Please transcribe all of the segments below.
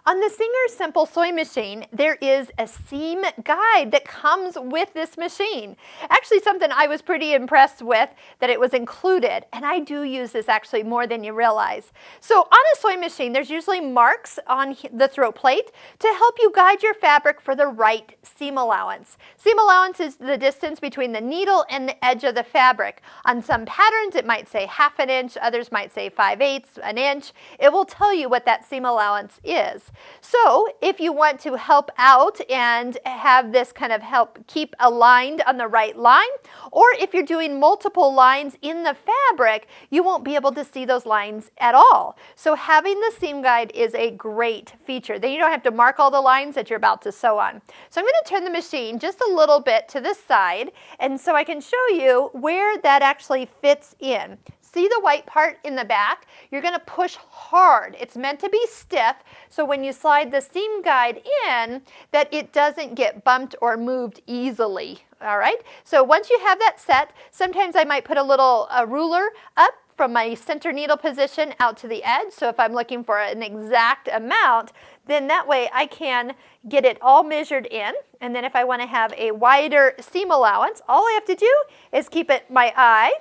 On the Singer Simple Sewing Machine, there is a seam guide that comes with this machine. Actually, something I was pretty impressed with, that it was included, and I do use this actually more than you realize. So on a sewing machine, there's usually marks on the throat plate to help you guide your fabric for the right seam allowance. Seam allowance is the distance between the needle and the edge of the fabric. On some patterns, it might say 1/2 inch, others might say 5/8, an inch. It will tell you what that seam allowance is. So if you want to help out and have this kind of help keep aligned on the right line, or if you're doing multiple lines in the fabric, you won't be able to see those lines at all. So having the seam guide is a great feature. Then you don't have to mark all the lines that you're about to sew on. So I'm going to turn the machine just a little bit to the side, and so I can show you where that actually fits in. See the white part in the back? You're going to push hard. It's meant to be stiff, so when you slide the seam guide in, that it doesn't get bumped or moved easily. All right? So once you have that set, sometimes I might put a little ruler up from my center needle position out to the edge. So if I'm looking for an exact amount, then that way I can get it all measured in. And then if I want to have a wider seam allowance, all I have to do is keep my eye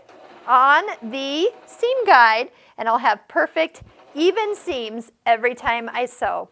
on the seam guide, and I'll have perfect even seams every time I sew.